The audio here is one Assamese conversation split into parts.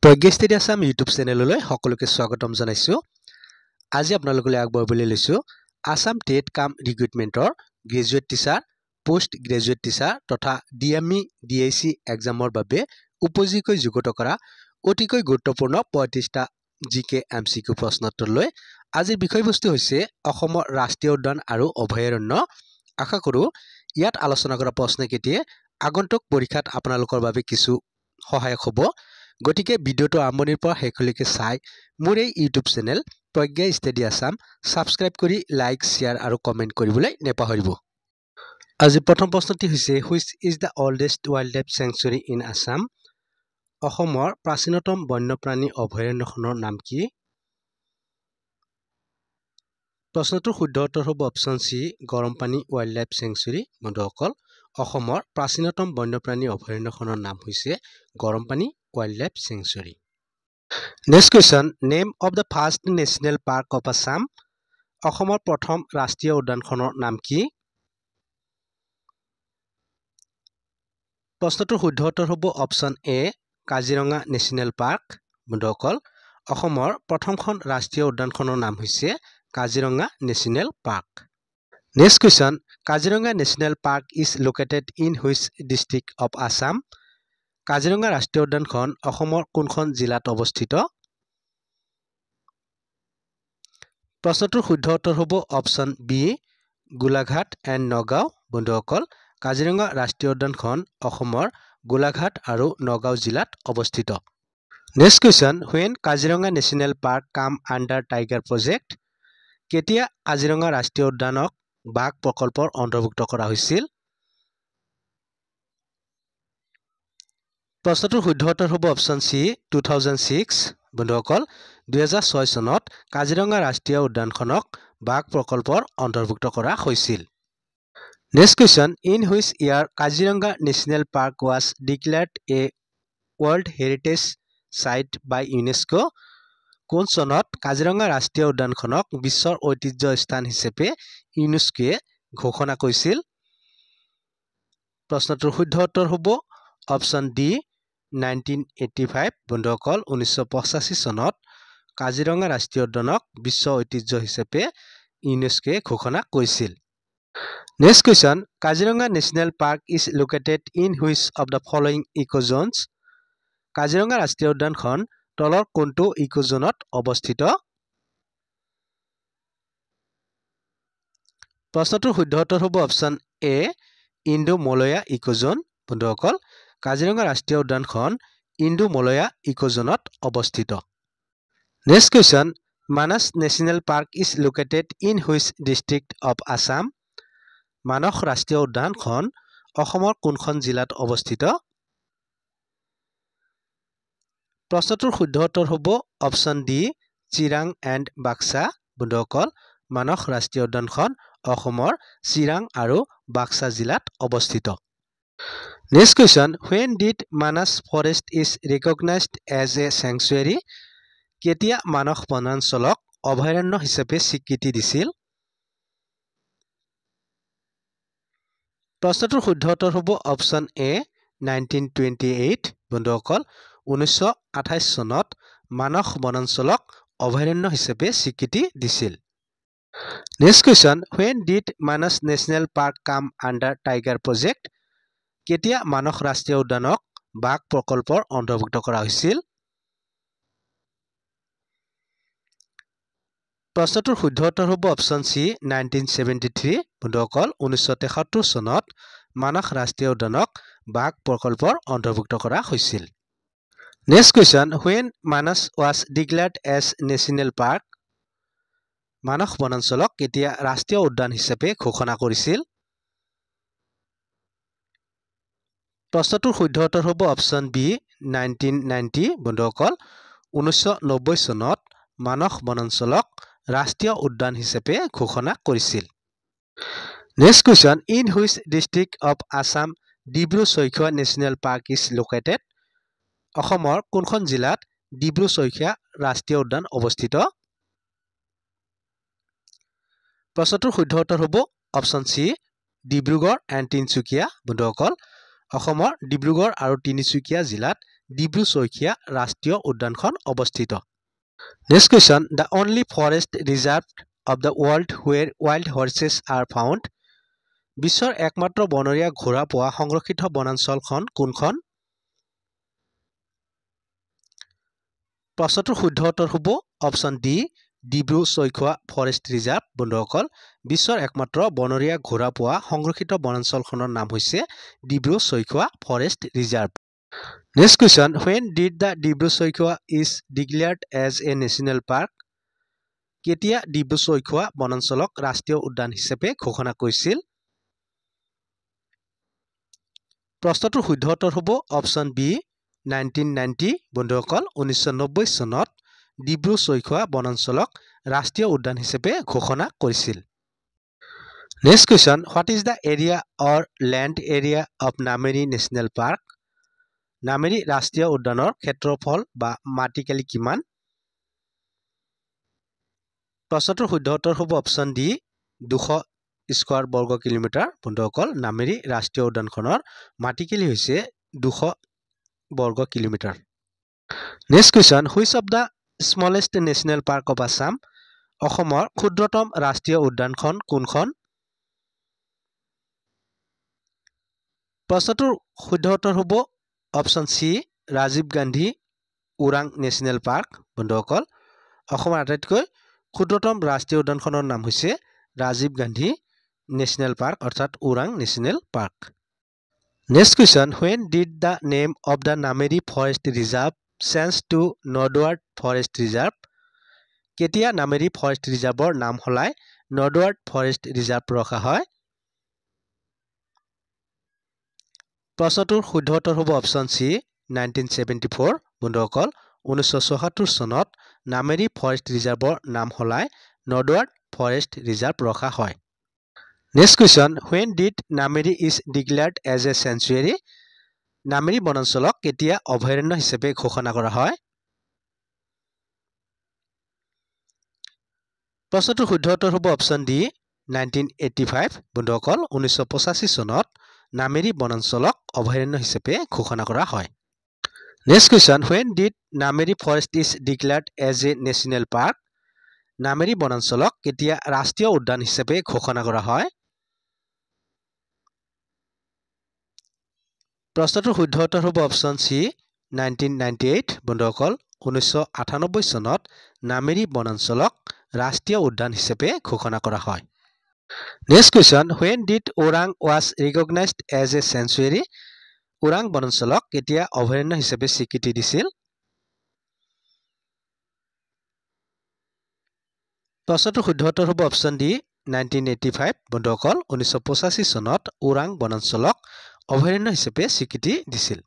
প্ৰজ্ঞা ষ্টাডি আসাম ইউটিউব চেনেললৈ সকলোকে স্বাগতম জনাইছো। আজি আপোনালোকলৈ আগবঢ়াবলৈ লৈছো আসাম টেট কাম ৰিক্ৰুটমেণ্টৰ graduate teacher, post graduate teacher তথা ডিএমই ডিএইচি এক্সামৰ বাবে উপযোগী যোগ্যতা কৰা অতিকৈ গুৰুত্বপূৰ্ণ 35টা জিকে এমচিকিউ প্ৰশ্নোত্তৰ লৈ আজিৰ বিষয়বস্তু হৈছে অসমৰ ৰাষ্ট্ৰীয় উদ্যান আৰু অভয়াৰণ্য। আশা কৰো ইয়াত আলোচনা কৰা প্ৰশ্নকেইটিয়ে আগন্তুক পৰীক্ষাত আপোনালোকৰ বাবে কিছু সহায়ক হ'ব। গতিকে ভিডিওটো আৰম্ভণিৰ পৰা শেষলৈকে চাই মোৰ এই ইউটিউব চেনেল প্ৰজ্ঞা ষ্টাডি আসাম সাবস্ক্ৰাইব কৰি লাইক শ্বেয়াৰ আৰু কমেণ্ট কৰিবলৈ নেপাহৰিব। আজি প্ৰথম প্ৰশ্নটি হৈছে which is the oldest wild life sanctuary in Assam? অসমৰ প্ৰাচীনতম বন্যপ্ৰাণী অভয়াৰণ্যখনৰ নাম কি? প্ৰশ্নটোৰ শুদ্ধ উত্তৰ হ'ব অপশ্যন চি গৰমপানী ৱাইল্ড লাইফ চেংচুৰী। বন্ধুসকল, অসমৰ প্ৰাচীনতম বন্যপ্ৰাণী অভয়াৰণ্যখনৰ নাম হৈছে গৰমপানী wild life sanctuary. Next question, name of the first national park of Assam. অসমৰ প্ৰথম ৰাষ্ট্ৰীয় উদ্যানখনৰ নাম কি? প্ৰশ্নটোৰ শুদ্ধ উত্তৰ হ'ব অপশ্যন এ কাজিৰঙা নেশ্যনেল পাৰ্ক। বন্ধুসকল, অসমৰ প্ৰথমখন ৰাষ্ট্ৰীয় উদ্যানখনৰ নাম হৈছে Kaziranga national park. Next question, Kaziranga national park is located in which district of Assam? Kaziranga ৰাষ্ট্ৰীয় উদ্যানখন অসমৰ কোনখন জিলাত অৱস্থিত? প্ৰশ্নটোৰ শুদ্ধ উত্তৰ হ'ব option B Golaghat and Nagaon. বন্ধুসকল, কাজিৰঙা ৰাষ্ট্ৰীয় উদ্যানখন অসমৰ গোলাঘাট আৰু নগাঁও জিলাত অৱস্থিত। Next question, when Kaziranga national park কাম আণ্ডাৰ টাইগাৰ প্ৰজেক্ট? কেতিয়া কাজিৰঙা ৰাষ্ট্ৰীয় উদ্যানক বাঘ প্ৰকল্পৰ অন্তৰ্ভুক্ত কৰা হৈছিল? প্ৰশ্নটোৰ শুদ্ধ উত্তৰ হ'ব অপশ্যন চি 2006। বন্ধুসকল, 2006 চনত কাজিৰঙা ৰাষ্ট্ৰীয় উদ্যানখনক বাঘ প্ৰকল্পৰ অন্তৰ্ভুক্ত কৰা হৈছিল। Next question, in which year Kaziranga national park was declared a world heritage site by UNESCO? কোন চনত কাজিৰঙা ৰাষ্ট্ৰীয় উদ্যানখনক বিশ্বৰ ঐতিহ্য স্থান হিচাপে ইউনেস্কোৱে ঘোষণা কৰিছিল? প্ৰশ্নটোৰ শুদ্ধ উত্তৰ হ'ব অপশ্যন ডি 1985। বন্ধুসকল, 1985 চনত কাজিৰঙা ৰাষ্ট্ৰীয় উদ্যানক বিশ্ব ঐতিহ্য হিচাপে ইউনেস্কোৱে ঘোষণা কৰিছিল। Next question, Kaziranga national park is located in which of the following ecozones? Kaziranga ৰাষ্ট্ৰীয় উদ্যানখন তলৰ কোনটো ইক'জ'নত অৱস্থিত? প্ৰশ্নটোৰ শুদ্ধ উত্তৰ হ'ব অপশ্যন এ ইণ্ডো-মলয়া ইক'জ'ন। বন্ধুসকল, কাজিৰঙা ৰাষ্ট্ৰীয় উদ্যানখন ইণ্ডো-মলয়া ইক'জ'নত অৱস্থিত। Next question, Manas national park is located in which district of Assam? Manas ৰাষ্ট্ৰীয় উদ্যানখন অসমৰ কোনখন জিলাত অৱস্থিত? প্ৰশ্নটোৰ শুদ্ধ উত্তৰ হ'ব option D Chirang and Baksa. বন্ধুসকল, মানস ৰাষ্ট্ৰীয় উদ্যানখন অসমৰ চিৰাং আৰু বাক্সা জিলাত অৱস্থিত। Next question, when did Manas forest is recognized as a sanctuary? কেতিয়া মানস বনাঞ্চলক অভয়াৰণ্য হিচাপে স্বীকৃতি দিছিল? প্ৰশ্নটোৰ শুদ্ধ উত্তৰ হ'ব অপশ্যন এ 1928। বন্ধুসকল, 1928 চনত মানস বনাঞ্চলক অভয়াৰণ্য হিচাপে স্বীকৃতি দিছিল। Next question, when did Manas national park কাম আণ্ডাৰ টাইগাৰ প্ৰজেক্ট? কেতিয়া মানস ৰাষ্ট্ৰীয় উদ্যানক বাঘ প্ৰকল্পৰ অন্তৰ্ভুক্ত কৰা হৈছিল? প্ৰশ্নটোৰ শুদ্ধ উত্তৰ হ'ব অপশ্যন চি 1973। বন্ধুসকল, 1973 চনত মানস ৰাষ্ট্ৰীয় উদ্যানক বাঘ প্ৰকল্পৰ অন্তৰ্ভুক্ত কৰা হৈছিল। Next question, when Manas was declared as national park? Manas বনাঞ্চলক কেতিয়া ৰাষ্ট্ৰীয় উদ্যান হিচাপে ঘোষণা কৰিছিল? প্ৰশ্নটোৰ শুদ্ধ উত্তৰ হ'ব অপশ্যন বি 1990। বন্ধুসকল, 1990 চনত মানস বনাঞ্চলক ৰাষ্ট্ৰীয় উদ্যান হিচাপে ঘোষণা কৰিছিল। Next question, in which district of Assam Dibru-Saikhowa national park is located? অসমৰ কোনখন জিলাত ডিব্ৰু-চৈখোৱা ৰাষ্ট্ৰীয় উদ্যান অৱস্থিত? প্ৰশ্নটোৰ শুদ্ধ উত্তৰ হ'ব option C Dibrugarh and Tinsukia. বন্ধুসকল, অসমৰ ডিব্ৰুগড় আৰু তিনিচুকীয়া জিলাত ডিব্ৰু চৈখোৱা ৰাষ্ট্ৰীয় উদ্যানখন অৱস্থিত? Next question, the only forest reserve of the world where wild horses are found. বিশ্বৰ একমাত্ৰ বনৰীয়া ঘোঁৰা পোৱা সংৰক্ষিত বনাঞ্চলখন কোনখন? প্ৰশ্নটোৰ শুদ্ধ উত্তৰ হ'ব option D, Dibru Saikhowa forest reserve. বন্ধুসকল, বিশ্বৰ একমাত্ৰ বনৰীয়া ঘোঁৰা পোৱা সংৰক্ষিত বনাঞ্চলখনৰ নাম হৈছে Dibru Saikhowa forest reserve. Next question, when did the Dibru Saikhowa is declared as a national park? কেতিয়া ডিব্ৰু চৈখোৱা বনাঞ্চলক ৰাষ্ট্ৰীয় উদ্যান হিচাপে ঘোষণা কৰিছিল? প্ৰশ্নটোৰ শুদ্ধ উত্তৰ হ'ব অপশ্যন বি, 1990। বন্ধুসকল, 1990 চনত ডিব্ৰু চৈখোৱা বনাঞ্চলক ৰাষ্ট্ৰীয় উদ্যান হিচাপে ঘোষণা কৰিছিল। Next question, what is the area or land area of Nameri national park? Nameri ৰাষ্ট্ৰীয় উদ্যানৰ ক্ষেত্ৰফল বা মাটিকালি কিমান? প্ৰশ্নটোৰ শুদ্ধ উত্তৰ হ'ব অপশ্যন ডি, 200 স্কোৱাৰ বৰ্গ কিলোমিটাৰ। বন্ধুসকল, নামেৰী ৰাষ্ট্ৰীয় উদ্যানখনৰ মাটিকালি হৈছে 200 বৰ্গ kilometre. Next question, which of the smallest national park of Assam? অসমৰ ক্ষুদ্ৰতম ৰাষ্ট্ৰীয় উদ্যানখন কোনখন? প্ৰশ্নটোৰ শুদ্ধ উত্তৰ হ'ব option C, Rajiv Gandhi Orang national park. বন্ধুসকল, অসমৰ আটাইতকৈ ক্ষুদ্ৰতম ৰাষ্ট্ৰীয় উদ্যানখনৰ নাম হৈছে ৰাজীৱ গান্ধী নেশ্যনেল পাৰ্ক অৰ্থাৎ Orang national park. Next question, when did the name of the Nameri forest reserve change to northward forest reserve? কেতিয়া নামেৰী ফৰেষ্ট ৰিজাৰ্ভৰ নাম সলাই নৰ্দৱাৰ্ড ফৰেষ্ট ৰিজাৰ্ভ ৰখা হয়? প্ৰশ্নটোৰ শুদ্ধ উত্তৰ হ'ব অপশ্যন চি, 1974। বন্ধুসকল, 1974 চনত নামেৰী ফৰেষ্ট ৰিজাৰ্ভৰ নাম সলাই নৰ্দৱাৰ্ড ফৰেষ্ট ৰিজাৰ্ভ ৰখা হয়। Next question, when did Nameri is declared as a sanctuary? Nameri বনাঞ্চলক কেতিয়া অভয়াৰণ্য হিচাপে ঘোষণা কৰা হয়? প্ৰশ্নটোৰ শুদ্ধ উত্তৰ হ'ব অপশ্যন ডি, 1985। বন্ধুসকল, 1985 চনত নামেৰী বনাঞ্চলক অভয়াৰণ্য হিচাপে ঘোষণা কৰা হয়। Next question, when did Nameri forest is declared as a national park? Nameri বনাঞ্চলক কেতিয়া ৰাষ্ট্ৰীয় উদ্যান হিচাপে ঘোষণা কৰা হয়? প্ৰশ্নটোৰ শুদ্ধ উত্তৰ হ'ব অপশ্যন চি, 1998। বন্ধুসকল, 1998 চনত নামেৰী বনাঞ্চলক ৰাষ্ট্ৰীয় উদ্যান হিচাপে ঘোষণা কৰা হয়। Next question, when did Orang was recognized as a sanctuary? Orang বনাঞ্চলক কেতিয়া অভয়াৰণ্য হিচাপে স্বীকৃতি দিছিল? প্ৰশ্নটোৰ শুদ্ধ উত্তৰ হ'ব অপশ্যন ডি, 1985। বন্ধুসকল, 1985 চনত ওৰাং বনাঞ্চলক অভয়াৰণ্য হিচাপে স্বীকৃতি দিছিল।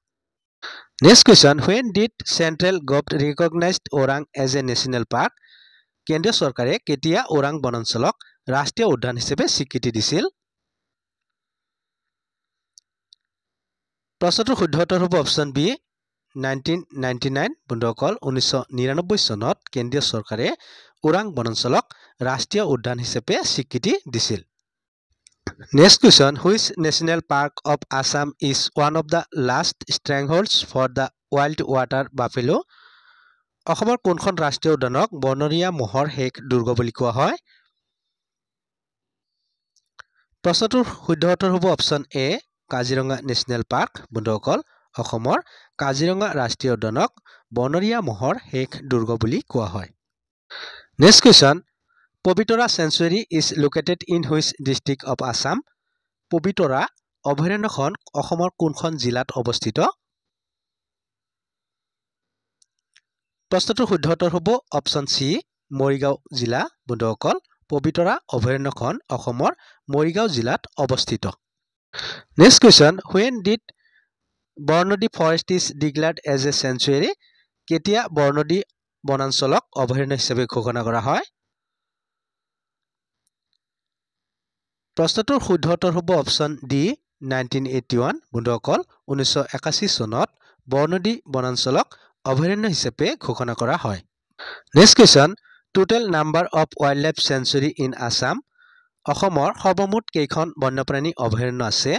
Next question, when did central government recognized Orang as a national park? কেন্দ্ৰীয় চৰকাৰে কেতিয়া ওৰাং বনাঞ্চলক ৰাষ্ট্ৰীয় উদ্যান হিচাপে স্বীকৃতি দিছিল? প্ৰশ্নটোৰ শুদ্ধ উত্তৰ হ'ব অপশ্যন বি, 1999। বন্ধুসকল, 1999 চনত কেন্দ্ৰীয় চৰকাৰে ওৰাং বনাঞ্চলক ৰাষ্ট্ৰীয় উদ্যান হিচাপে স্বীকৃতি দিছিল। Next question, which national park of Assam is one of the last strongholds for the wild water buffalo? অসমৰ কোনখন ৰাষ্ট্ৰীয় উদ্যানক বনৰীয়া মহৰ শেষ দুৰ্গ বুলি কোৱা হয়? প্ৰশ্নটোৰ শুদ্ধ উত্তৰ হ'ব অপশ্যন এ, কাজিৰঙা নেশ্যনেল পাৰ্ক। বন্ধুসকল, অসমৰ কাজিৰঙা ৰাষ্ট্ৰীয় উদ্যানক বনৰীয়া মহৰ শেষ দুৰ্গ বুলি কোৱা হয়। Next question, Pabitora sanctuary is located in which district of Assam? Pabitora অভয়াৰণ্যখন অসমৰ কোনখন জিলাত অৱস্থিত? প্ৰশ্নটোৰ শুদ্ধ উত্তৰ হ'ব অপশ্যন চি, মৰিগাঁও জিলা। বন্ধুসকল, পবিতৰা অভয়াৰণ্যখন অসমৰ মৰিগাঁও জিলাত অৱস্থিত। Next question, when did Barnadi forest is declared as a sanctuary? কেতিয়া বৰনদী বনাঞ্চলক অভয়াৰণ্য হিচাপে ঘোষণা কৰা হয়? প্ৰশ্নটোৰ শুদ্ধ উত্তৰ হ'ব অপশ্যন ডি, 1981। বন্ধুসকল, 1981 চনত বৰনদী বনাঞ্চলক অভয়াৰণ্য হিচাপে ঘোষণা কৰা হয়। Next question, total number of wild life century in Assam? অসমৰ সৰ্বমুঠ কেইখন বন্যপ্ৰাণী অভয়াৰণ্য আছে?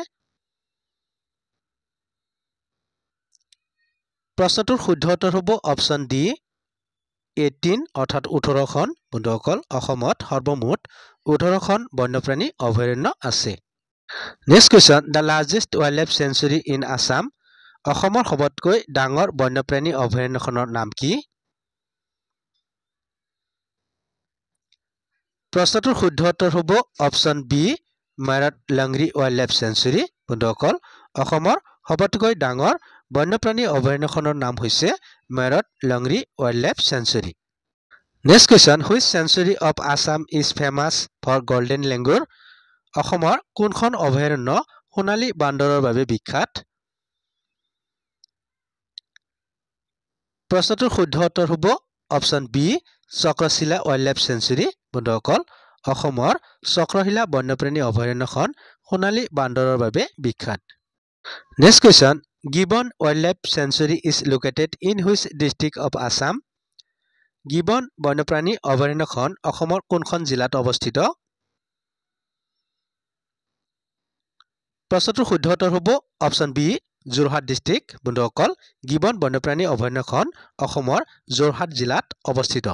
প্ৰশ্নটোৰ শুদ্ধ উত্তৰ হ'ব অপশ্যন ডি 18 অৰ্থাৎ 18খন বন্ধুসকল অসমত সৰ্বমুঠ 18খন বন্যপ্ৰাণী অভয়াৰণ্য আছে next question the largest wildlife century in Assam অসমৰ সবতকৈ ডাঙৰ বন্যপ্ৰাণী অভয়াৰণ্যখনৰ নাম কি প্ৰশ্নটোৰ শুদ্ধ উত্তৰ হ'ব option B Marat Longri wildlife sanctuary বন্ধুসকল অসমৰ সবতকৈ ডাঙৰ বন্যপ্ৰাণী অভয়াৰণ্যখনৰ নাম হৈছে Marat Longri wildlife sanctuary next question which sanctuary of Assam is famous for golden langur অসমৰ কোনখন অভয়াৰণ্য সোণালী বান্দৰৰ বাবে বিখ্যাত প্ৰশ্নটোৰ শুদ্ধ উত্তৰ হ'ব অপশ্যন বি চক্ৰশিলা ৱাইল্ডলাইফ চেঞ্চুৰী বন্ধুসকল অসমৰ চক্ৰশিলা বন্যপ্ৰাণী অভয়াৰণ্যখন সোণালী বান্দৰৰ বাবে বিখ্যাত next question gibbon wildlife sanctuary is located in which district of Assam gibbon বন্যপ্ৰাণী অভয়াৰণ্যখন অসমৰ কোনখন জিলাত অৱস্থিত প্ৰশ্নটোৰ শুদ্ধ উত্তৰ হ'ব অপশ্যন বি যোৰহাট ডিষ্ট্ৰিক্ট বন্ধুসকল গিবন বন্যপ্ৰাণী অভয়াৰণ্যখন অসমৰ যোৰহাট জিলাত অৱস্থিত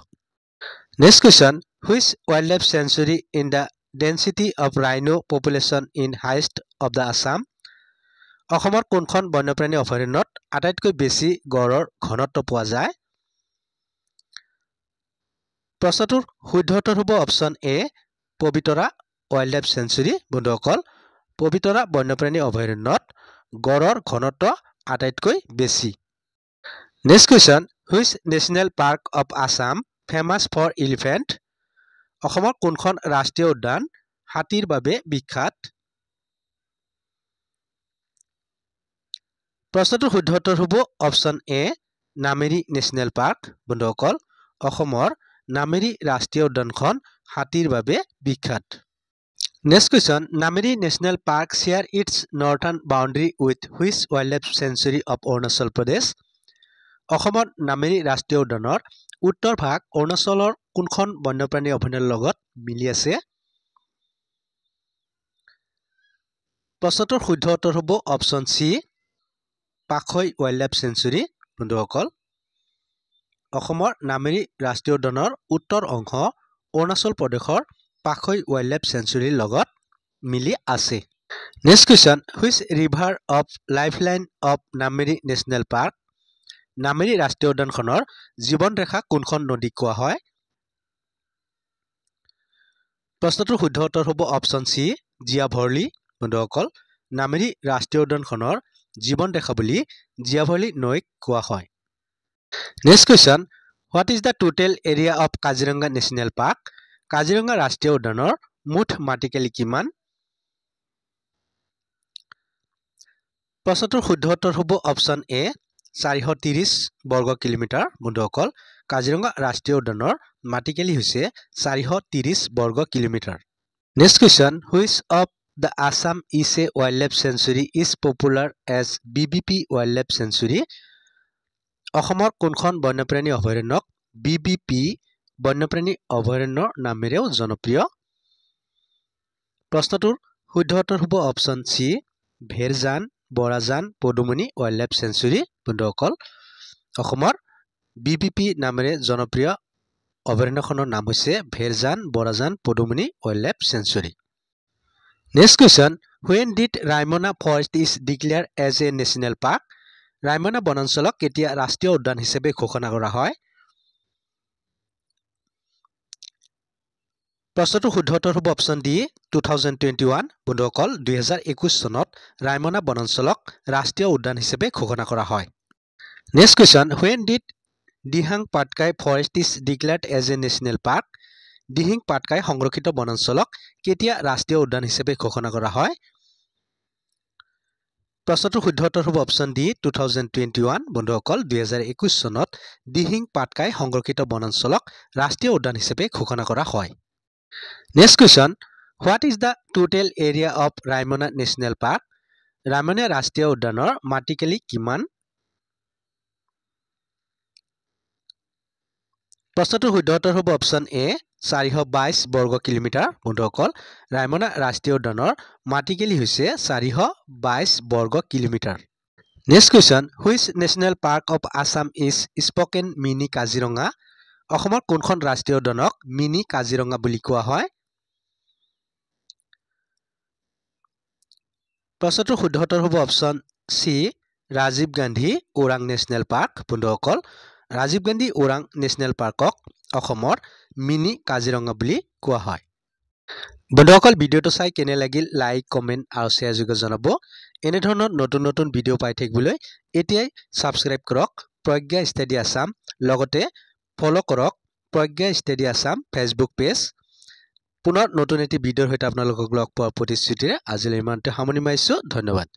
next question which wildlife century in the density of rhino population in highest of the Assam অসমৰ কোনখন বন্যপ্ৰাণী অভয়াৰণ্যত আটাইতকৈ বেছি গড়ৰ ঘনত্ব পোৱা যায় প্ৰশ্নটোৰ শুদ্ধ উত্তৰ হ'ব option A Pobitora wildlife sanctuary বন্ধুসকল পবিতৰা বন্যপ্ৰাণী অভয়াৰণ্যত গড়ৰ ঘনত্ব আটাইতকৈ বেছি next question which national park of Assam famous for elephant অসমৰ কোনখন ৰাষ্ট্ৰীয় উদ্যান হাতীৰ বাবে বিখ্যাত প্ৰশ্নটোৰ শুদ্ধ উত্তৰ হ'ব option A Nameri national park বন্ধুসকল অসমৰ নামেৰী ৰাষ্ট্ৰীয় উদ্যানখন হাতীৰ বাবে বিখ্যাত next question Nameri national park শ্বেয়াৰ its northern boundary with which wildlife sanctuary of Arunachal Pradesh অসমৰ নামেৰী ৰাষ্ট্ৰীয় উদ্যানৰ উত্তৰ ভাগ অৰুণাচলৰ কোনখন বন্যপ্ৰাণী অভয়াৰণ্যৰ লগত মিলি আছে প্ৰশ্নটোৰ শুদ্ধ উত্তৰ হ'ব অপশ্যন চি পাখৈ ৱাইল্ডলাইফ চেঞ্চুৰী বন্ধুসকল অসমৰ নামেৰী ৰাষ্ট্ৰীয় উদ্যানৰ উত্তৰ অংশ অৰুণাচল প্ৰদেশৰ পাখৈ ৱাইল্ডলাইফ চেঞ্চুৰীৰ লগত মিলি আছে next question which river of lifeline of Nameri national park Nameri ৰাষ্ট্ৰীয় উদ্যানখনৰ জীৱন ৰেখা কোনখন নদীক কোৱা হয় প্ৰশ্নটোৰ শুদ্ধ উত্তৰ হ'ব অপশ্যন চি জিয়া ভৰলী বন্ধুসকল নামেৰী ৰাষ্ট্ৰীয় উদ্যানখনৰ জীৱন ৰেখা বুলি জিয়া ভৰলী নৈক কোৱা হয় next question what is the total area of Kaziranga national park Kaziranga ৰাষ্ট্ৰীয় উদ্যানৰ মুঠ মাটিকালি কিমান প্ৰশ্নটোৰ শুদ্ধ উত্তৰ হ'ব অপশ্যন এ 430 বৰ্গ কিলোমিটাৰ বন্ধুসকল কাজিৰঙা ৰাষ্ট্ৰীয় উদ্যানৰ মাটিকালি হৈছে 430 বৰ্গ kilometre next question which of the Assam is a wildlife sanctuary is popular as BBP wildlife sanctuary অসমৰ কোনখন বন্যপ্ৰাণী অভয়াৰণ্যক বিবিপি বন্যপ্ৰাণী অভয়াৰণ্যৰ নামেৰেও জনপ্ৰিয় প্ৰশ্নটোৰ শুদ্ধ উত্তৰ হ'ব option C Bherjan Borajan Padumani wildlife sanctuary বন্ধুসকল অসমৰ বিবিপি নামেৰে জনপ্ৰিয় অভয়াৰণ্যখনৰ নাম হৈছে Bherjan Borajan Padumani wildlife sanctuary next question when did Raimona forest is declare as a national park Raimona বনাঞ্চলক কেতিয়া ৰাষ্ট্ৰীয় উদ্যান হিচাপে ঘোষণা কৰা হয় প্ৰশ্নটোৰ শুদ্ধ উত্তৰ হ'ব অপশ্যন ডি 2021 বন্ধুসকল 2021 চনত ৰাইমনা বনাঞ্চলক ৰাষ্ট্ৰীয় উদ্যান হিচাপে ঘোষণা কৰা হয় next question when did Dihing Patkai forest is declared as a national park Dihing Patkai সংৰক্ষিত বনাঞ্চলক কেতিয়া ৰাষ্ট্ৰীয় উদ্যান হিচাপে ঘোষণা কৰা হয় প্ৰশ্নটোৰ শুদ্ধ উত্তৰ হ'ব অপশ্যন ডি 2021 বন্ধুসকল 2021 চনত দিহিং পাটকাই সংৰক্ষিত বনাঞ্চলক ৰাষ্ট্ৰীয় উদ্যান হিচাপে ঘোষণা কৰা হয় next question what is the total area of Raimona national park Raimona ৰাষ্ট্ৰীয় উদ্যানৰ মাটিকালি কিমান প্ৰশ্নটোৰ শুদ্ধ উত্তৰ হ'ব অপশ্যন এ 422 বৰ্গ কিলোমিটাৰ বন্ধুসকল ৰাইমনা ৰাষ্ট্ৰীয় উদ্যানৰ মাটিকালি হৈছে 422 বৰ্গ kilometre Next question, which national park of Assam is spoken mini Kaziranga? অসমৰ কোনখন ৰাষ্ট্ৰীয় উদ্যানক মিনি কাজিৰঙা বুলি কোৱা হয়? প্ৰশ্নটোৰ শুদ্ধ উত্তৰ হ'ব option C Rajiv Gandhi Orang national park. বন্ধুসকল, ৰাজীৱ গান্ধী ওৰাং নেশ্যনেল পাৰ্কক অসমৰ মিনি কাজিৰঙা বুলি কোৱা হয়। বন্ধুসকল, ভিডিঅ'টো চাই কেনে লাগিল লাইক কমেণ্ট আৰু শ্বেয়াৰ যোগে জনাব। এনেধৰণৰ নতুন নতুন ভিডিঅ' পাই থাকিবলৈ এতিয়াই ছাবস্ক্ৰাইব কৰক প্ৰজ্ঞা ষ্টাডি আছাম, লগতে ফ'ল' কৰক প্ৰজ্ঞা ষ্টাডি আছাম ফেচবুক পেজ। পুনৰ নতুন এটি ভিডিঅ'ৰ সৈতে আপোনালোকক লগ পোৱাৰ প্ৰতিশ্ৰুতিৰে আজিলৈ ইমানতে সামৰণি মাৰিছোঁ। ধন্যবাদ।